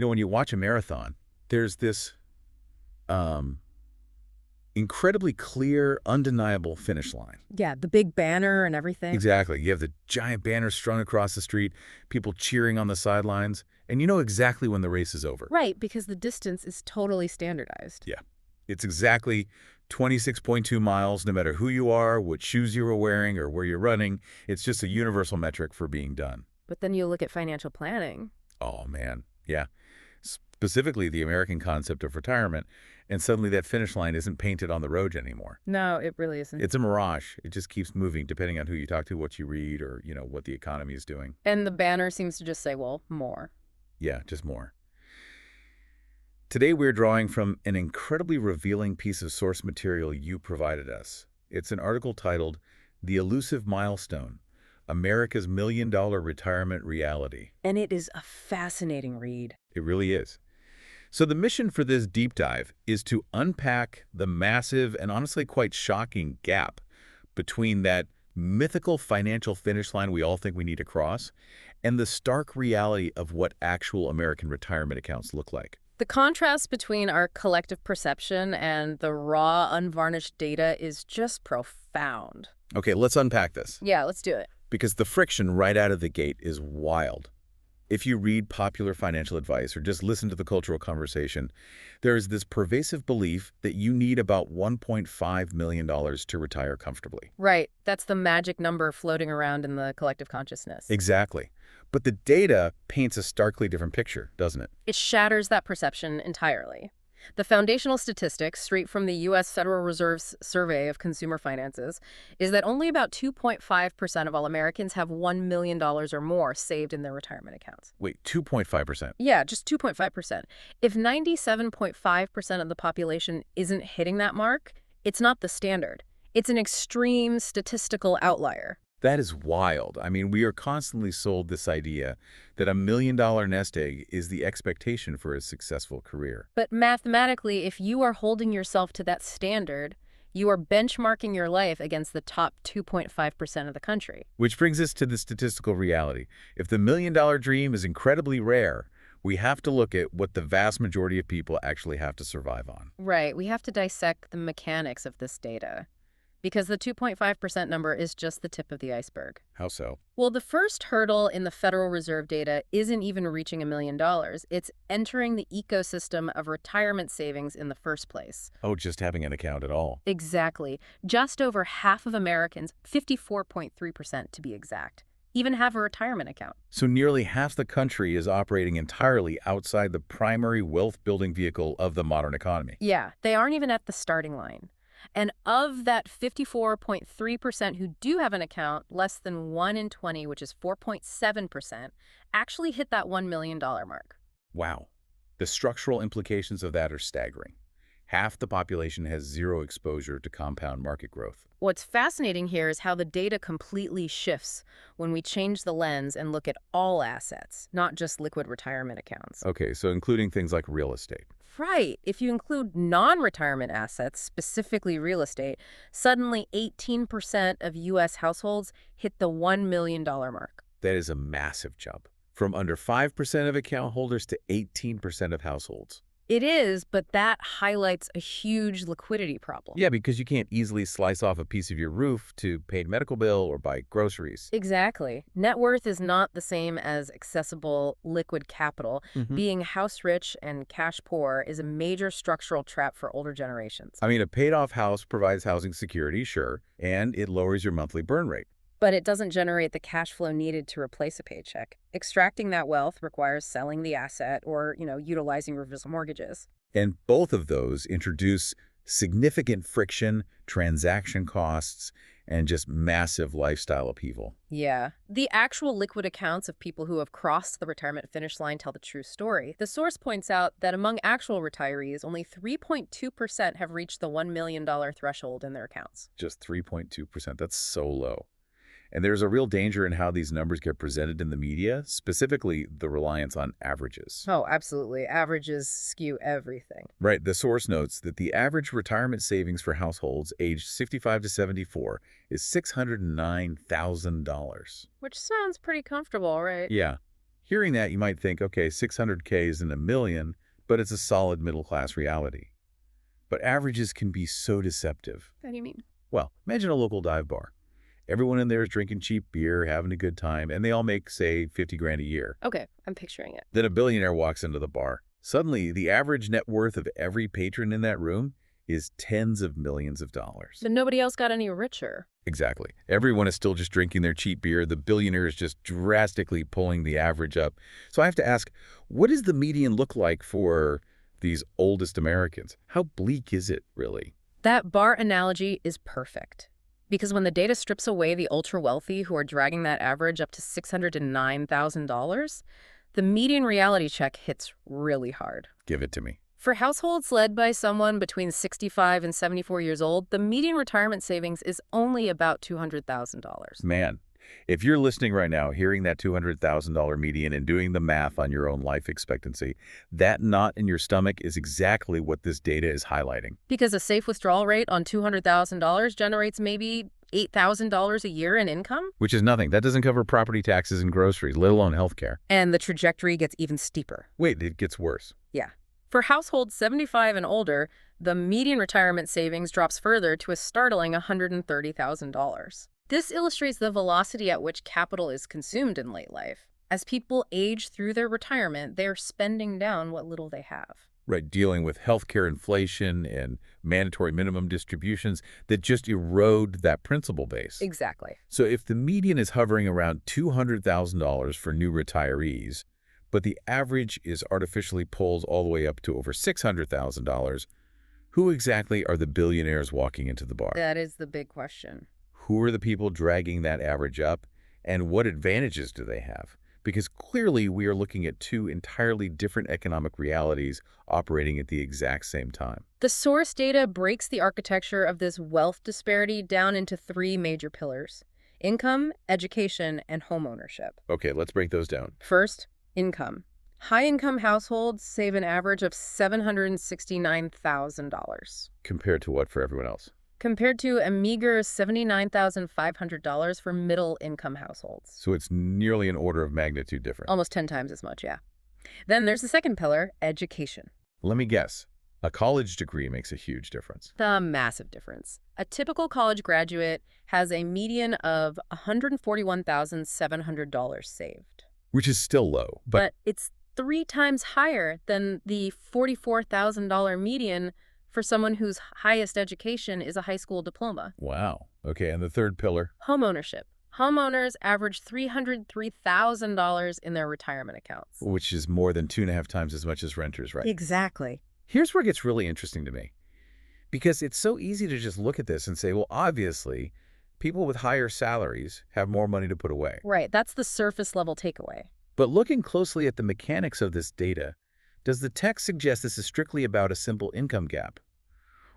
When you watch a marathon, there's this um, incredibly clear, undeniable finish line. Yeah, the big banner and everything. Exactly. You have the giant banner strung across the street, people cheering on the sidelines, and you know exactly when the race is over. Right, because the distance is totally standardized. Yeah. It's exactly 26.2 miles, no matter who you are, what shoes you were wearing, or where you're running. It's just a universal metric for being done. But then you look at financial planning. Oh, man. Yeah. Specifically, the American concept of retirement, and suddenly that finish line isn't painted on the road anymore. No, it really isn't. It's a mirage. It just keeps moving depending on who you talk to, what you read, or, what the economy is doing. And the banner seems to just say, well, more. Yeah, just more. Today, we're drawing from an incredibly revealing piece of source material you provided us. It's an article titled The Elusive Milestone, America's $1 Million Retirement Reality. And it is a fascinating read. It really is. So the mission for this deep dive is to unpack the massive and honestly quite shocking gap between that mythical financial finish line we all think we need to cross and the stark reality of what actual American retirement accounts look like. The contrast between our collective perception and the raw, unvarnished data is just profound. Okay, let's unpack this. Yeah, let's do it. Because the friction right out of the gate is wild. If you read popular financial advice or just listen to the cultural conversation, there is this pervasive belief that you need about $1.5 million to retire comfortably. Right. That's the magic number floating around in the collective consciousness. Exactly. But the data paints a starkly different picture, doesn't it? It shatters that perception entirely. The foundational statistics, straight from the U.S. Federal Reserve's survey of consumer finances, is that only about 2.5% of all Americans have $1 million or more saved in their retirement accounts. Wait, 2.5%? Yeah, just 2.5%. If 97.5% of the population isn't hitting that mark, it's not the standard. It's an extreme statistical outlier. That is wild. I mean, we are constantly sold this idea that $1 million nest egg is the expectation for a successful career. But mathematically, if you are holding yourself to that standard, you are benchmarking your life against the top 2.5% of the country. Which brings us to the statistical reality. If the $1 million dream is incredibly rare, we have to look at what the vast majority of people actually have to survive on. Right. We have to dissect the mechanics of this data. Because the 2.5% number is just the tip of the iceberg. How so? Well, the first hurdle in the Federal Reserve data isn't even reaching $1 million. It's entering the ecosystem of retirement savings in the first place. Oh, just having an account at all. Exactly. Just over half of Americans, 54.3% to be exact, even have a retirement account. So nearly half the country is operating entirely outside the primary wealth-building vehicle of the modern economy. Yeah, they aren't even at the starting line. And of that 54.3% who do have an account, less than 1 in 20, which is 4.7%, actually hit that $1 million mark. Wow. The structural implications of that are staggering. Half the population has zero exposure to compound market growth. What's fascinating here is how the data completely shifts when we change the lens and look at all assets, not just liquid retirement accounts. Okay, so including things like real estate. Right. If you include non-retirement assets, specifically real estate, suddenly 18% of U.S. households hit the $1 million mark. That is a massive jump. From under 5% of account holders to 18% of households. It is, but that highlights a huge liquidity problem. Yeah, because you can't easily slice off a piece of your roof to pay a medical bill or buy groceries. Exactly. Net worth is not the same as accessible liquid capital. Being house rich and cash poor is a major structural trap for older generations. I mean, a paid-off house provides housing security, sure, and it lowers your monthly burn rate. But it doesn't generate the cash flow needed to replace a paycheck. Extracting that wealth requires selling the asset or, utilizing reverse mortgages. And both of those introduce significant friction, transaction costs, and just massive lifestyle upheaval. Yeah. The actual liquid accounts of people who have crossed the retirement finish line tell the true story. The source points out that among actual retirees, only 3.2% have reached the $1 million threshold in their accounts. Just 3.2%. That's so low. And there's a real danger in how these numbers get presented in the media, specifically the reliance on averages. Oh, absolutely. Averages skew everything. Right. The source notes that the average retirement savings for households aged 65 to 74 is $609,000. Which sounds pretty comfortable, right? Yeah. Hearing that, you might think, okay, 600K isn't a million, but it's a solid middle-class reality. But averages can be so deceptive. What do you mean? Well, imagine a local dive bar. Everyone in there is drinking cheap beer, having a good time, and they all make, say, 50 grand a year. Okay, I'm picturing it. Then a billionaire walks into the bar. Suddenly, the average net worth of every patron in that room is tens of millions of dollars. But nobody else got any richer. Exactly. Everyone is still just drinking their cheap beer. The billionaire is just drastically pulling the average up. So I have to ask, what does the median look like for these oldest Americans? How bleak is it, really? That bar analogy is perfect. Because when the data strips away the ultra-wealthy who are dragging that average up to $609,000, the median reality check hits really hard. Give it to me. For households led by someone between 65 and 74 years old, the median retirement savings is only about $200,000. Man, if you're listening right now, hearing that $200,000 median and doing the math on your own life expectancy, that knot in your stomach is exactly what this data is highlighting. Because a safe withdrawal rate on $200,000 generates maybe $8,000 a year in income? Which is nothing. That doesn't cover property taxes and groceries, let alone healthcare. And the trajectory gets even steeper. Wait, it gets worse. Yeah. For households 75 and older, the median retirement savings drops further to a startling $130,000. This illustrates the velocity at which capital is consumed in late life. As people age through their retirement, they're spending down what little they have. Right, dealing with healthcare inflation and mandatory minimum distributions that just erode that principal base. Exactly. So if the median is hovering around $200,000 for new retirees, but the average is artificially pulled all the way up to over $600,000, who exactly are the billionaires walking into the bar? That is the big question. Who are the people dragging that average up, and what advantages do they have? Because clearly we are looking at two entirely different economic realities operating at the exact same time. The source data breaks the architecture of this wealth disparity down into three major pillars: income, education, and homeownership. Okay, let's break those down. First, income. High-income households save an average of $769,000. Compared to what for everyone else? Compared to a meager $79,500 for middle-income households. So it's nearly an order of magnitude different. Almost 10 times as much, yeah. Then there's the second pillar, education. Let me guess. A college degree makes a huge difference. The massive difference. A typical college graduate has a median of $141,700 saved. Which is still low, But it's 3 times higher than the $44,000 median for someone whose highest education is a high school diploma. Wow. Okay, and the third pillar? Homeownership. Homeowners average $303,000 in their retirement accounts. Which is more than 2.5 times as much as renters, right? Exactly. Here's where it gets really interesting to me. Because it's so easy to just look at this and say, well, obviously, people with higher salaries have more money to put away. Right, that's the surface level takeaway. But looking closely at the mechanics of this data, does the text suggest this is strictly about a simple income gap?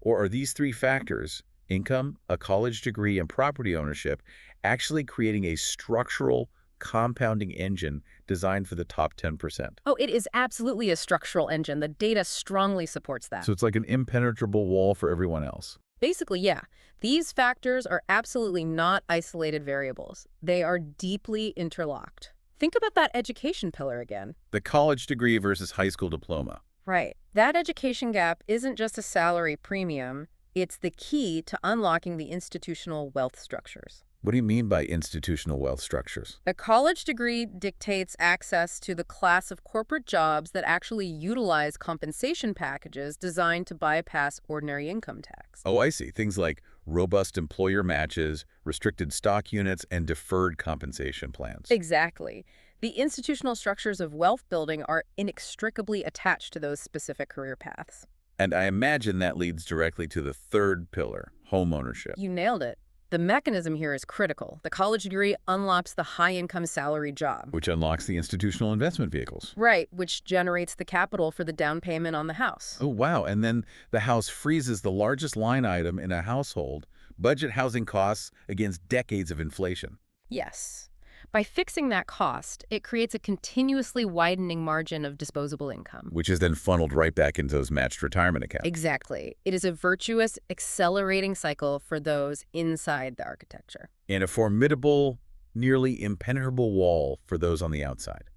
Or are these three factors, income, a college degree, and property ownership, actually creating a structural compounding engine designed for the top 10%? Oh, it is absolutely a structural engine. The data strongly supports that. So it's like an impenetrable wall for everyone else. Basically, yeah. These factors are absolutely not isolated variables. They are deeply interlocked. Think about that education pillar again. The college degree versus high school diploma. Right. That education gap isn't just a salary premium. It's the key to unlocking the institutional wealth structures. What do you mean by institutional wealth structures? A college degree dictates access to the class of corporate jobs that actually utilize compensation packages designed to bypass ordinary income tax. Oh, I see. Things like robust employer matches, restricted stock units, and deferred compensation plans. Exactly. The institutional structures of wealth building are inextricably attached to those specific career paths. And I imagine that leads directly to the third pillar, homeownership. You nailed it. The mechanism here is critical. The college degree unlocks the high-income salary job. Which unlocks the institutional investment vehicles. Right, which generates the capital for the down payment on the house. Oh, wow. And then the house freezes the largest line item in a household, budget housing costs against decades of inflation. Yes. By fixing that cost, it creates a continuously widening margin of disposable income. Which is then funneled right back into those matched retirement accounts. Exactly. It is a virtuous, accelerating cycle for those inside the architecture. And a formidable, nearly impenetrable wall for those on the outside.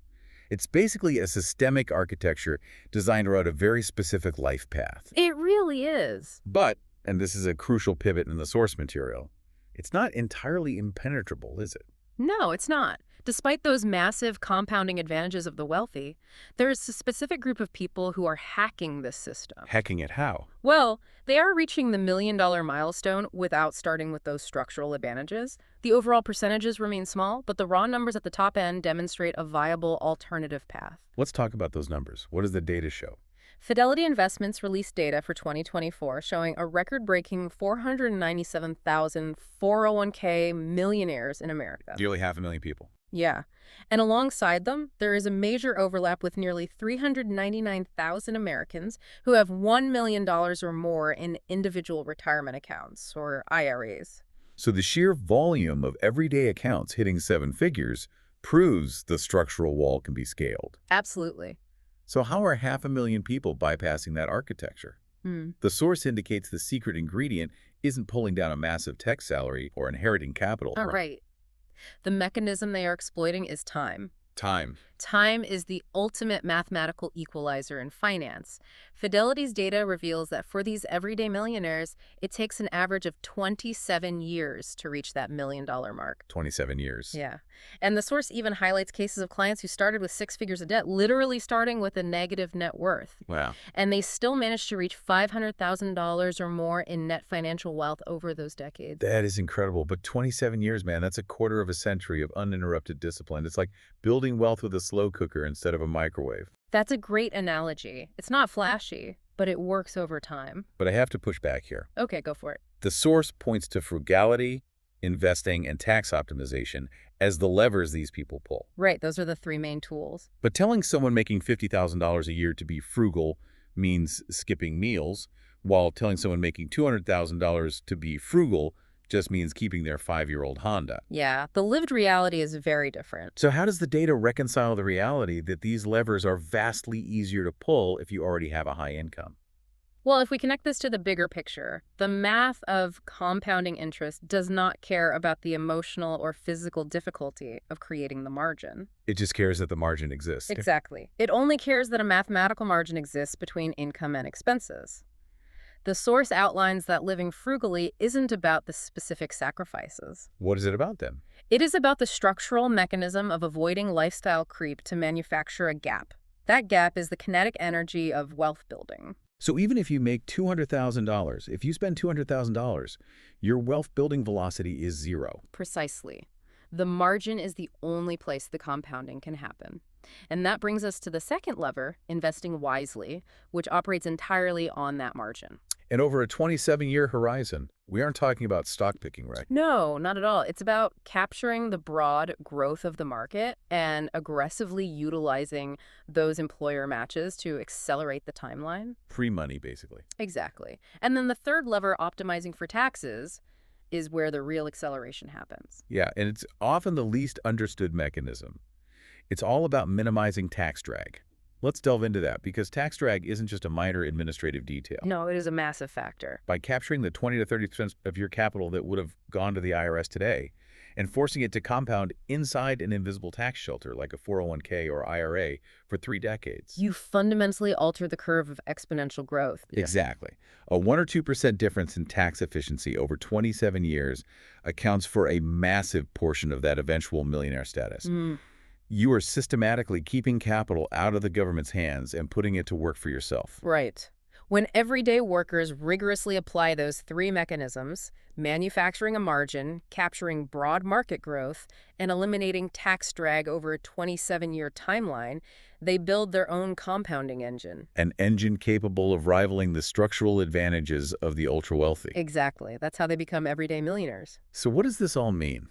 It's basically a systemic architecture designed around a very specific life path. It really is. But, and this is a crucial pivot in the source material, it's not entirely impenetrable, is it? No, it's not. Despite those massive compounding advantages of the wealthy, there is a specific group of people who are hacking this system. Hacking it how? Well, they are reaching the $1 million milestone without starting with those structural advantages. The overall percentages remain small, but the raw numbers at the top end demonstrate a viable alternative path. Let's talk about those numbers. What does the data show? Fidelity Investments released data for 2024 showing a record-breaking 497,000 401k millionaires in America. Nearly 500,000 people. Yeah. And alongside them, there is a major overlap with nearly 399,000 Americans who have $1 million or more in individual retirement accounts, or IRAs. So the sheer volume of everyday accounts hitting seven figures proves the structural wall can be scaled. Absolutely. So how are 500,000 people bypassing that architecture? The source indicates the secret ingredient isn't pulling down a massive tech salary or inheriting capital. All right. The mechanism they are exploiting is time. Time. Time is the ultimate mathematical equalizer in finance. Fidelity's data reveals that for these everyday millionaires, it takes an average of 27 years to reach that $1 million mark. 27 years. Yeah. And the source even highlights cases of clients who started with 6 figures of debt, literally starting with a negative net worth. Wow. And they still managed to reach $500,000 or more in net financial wealth over those decades. That is incredible. But 27 years, man, that's a quarter of a century of uninterrupted discipline. It's like building wealth with a slow cooker instead of a microwave. That's a great analogy. It's not flashy, but it works over time. But I have to push back here. Okay, go for it. The source points to frugality, investing, and tax optimization as the levers these people pull. Right, those are the 3 main tools. But telling someone making $50,000 a year to be frugal means skipping meals, while telling someone making $200,000 to be frugal just means keeping their 5-year-old Honda. Yeah, the lived reality is very different. So how does the data reconcile the reality that these levers are vastly easier to pull if you already have a high income? Well, if we connect this to the bigger picture, the math of compounding interest does not care about the emotional or physical difficulty of creating the margin. It just cares that the margin exists. Exactly. It only cares that a mathematical margin exists between income and expenses. The source outlines that living frugally isn't about the specific sacrifices. What is it about then? It is about the structural mechanism of avoiding lifestyle creep to manufacture a gap. That gap is the kinetic energy of wealth building. So even if you make $200,000, if you spend $200,000, your wealth building velocity is 0. Precisely. The margin is the only place the compounding can happen. And that brings us to the second lever, investing wisely, which operates entirely on that margin. And over a 27-year horizon, we aren't talking about stock picking, right? No, not at all. It's about capturing the broad growth of the market and aggressively utilizing those employer matches to accelerate the timeline. Free money, basically. Exactly. And then the third lever, optimizing for taxes, is where the real acceleration happens. Yeah, and it's often the least understood mechanism. It's all about minimizing tax drag. Let's delve into that, because tax drag isn't just a minor administrative detail. No, it is a massive factor. By capturing the 20 to 30% of your capital that would have gone to the IRS today and forcing it to compound inside an invisible tax shelter like a 401k or IRA for 3 decades. You fundamentally alter the curve of exponential growth. Exactly. A 1 or 2% difference in tax efficiency over 27 years accounts for a massive portion of that eventual millionaire status. You are systematically keeping capital out of the government's hands and putting it to work for yourself. Right. When everyday workers rigorously apply those 3 mechanisms, manufacturing a margin, capturing broad market growth, and eliminating tax drag over a 27-year timeline, they build their own compounding engine. An engine capable of rivaling the structural advantages of the ultra-wealthy. Exactly. That's how they become everyday millionaires. So what does this all mean?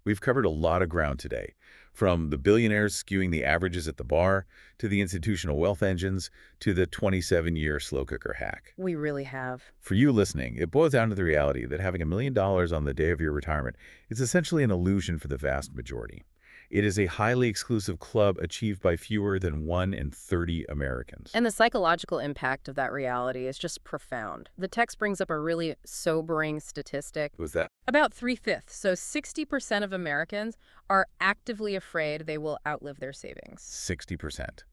We've covered a lot of ground today, from the billionaires skewing the averages at the bar, to the institutional wealth engines, to the 27-year slow cooker hack. We really have. For you listening, it boils down to the reality that having $1 million on the day of your retirement is essentially an illusion for the vast majority. It is a highly exclusive club achieved by fewer than 1 in 30 Americans. And the psychological impact of that reality is just profound. The text brings up a really sobering statistic. Was that About 3/5, so 60% of Americans are actively afraid they will outlive their savings. 60%?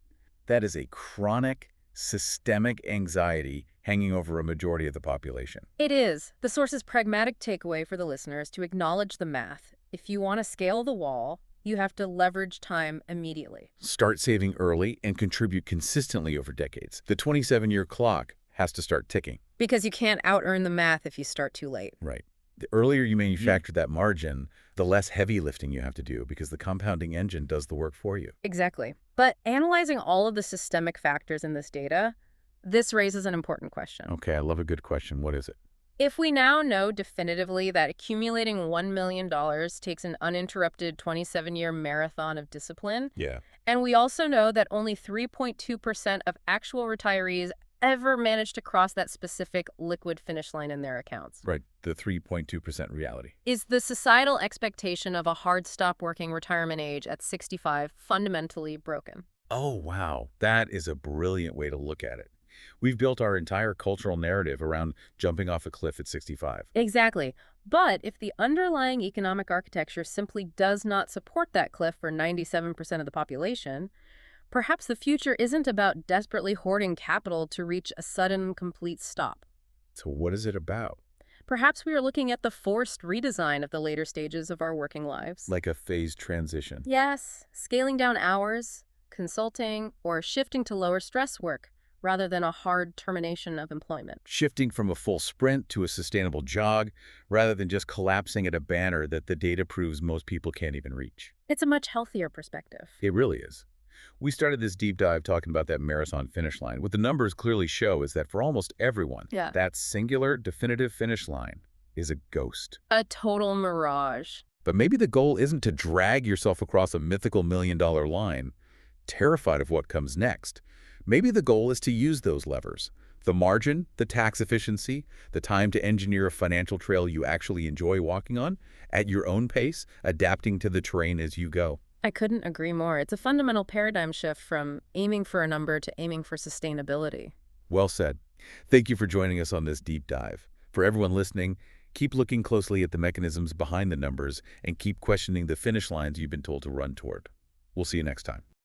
That is a chronic, systemic anxiety hanging over a majority of the population. It is. The source's pragmatic takeaway for the listeners to acknowledge the math. If you want to scale the wall, you have to leverage time immediately. Start saving early and contribute consistently over decades. The 27-year clock has to start ticking. Because you can't out-earn the math if you start too late. Right. The earlier you manufacture that margin, the less heavy lifting you have to do because the compounding engine does the work for you. Exactly. But analyzing all of the systemic factors in this data, this raises an important question. Okay, I love a good question. What is it? If we now know definitively that accumulating $1 million takes an uninterrupted 27-year marathon of discipline, Yeah. and we also know that only 3.2% of actual retirees ever manage to cross that specific liquid finish line in their accounts. Right, the 3.2% reality. Is the societal expectation of a hard stop working retirement age at 65 fundamentally broken? Oh, wow. That is a brilliant way to look at it. We've built our entire cultural narrative around jumping off a cliff at 65. Exactly. But if the underlying economic architecture simply does not support that cliff for 97% of the population, perhaps the future isn't about desperately hoarding capital to reach a sudden, complete stop. So what is it about? Perhaps we are looking at the forced redesign of the later stages of our working lives. Like a phased transition. Yes, scaling down hours, consulting, or shifting to lower stress work rather than a hard termination of employment. Shifting from a full sprint to a sustainable jog, rather than just collapsing at a banner that the data proves most people can't even reach. It's a much healthier perspective. It really is. We started this deep dive talking about that marathon finish line. What the numbers clearly show is that for almost everyone, Yeah. that singular definitive finish line is a ghost. A total mirage. But maybe the goal isn't to drag yourself across a mythical $1 million line, terrified of what comes next. Maybe the goal is to use those levers. The margin, the tax efficiency, the time to engineer a financial trail you actually enjoy walking on, at your own pace, adapting to the terrain as you go. I couldn't agree more. It's a fundamental paradigm shift from aiming for a number to aiming for sustainability. Well said. Thank you for joining us on this deep dive. For everyone listening, keep looking closely at the mechanisms behind the numbers and keep questioning the finish lines you've been told to run toward. We'll see you next time.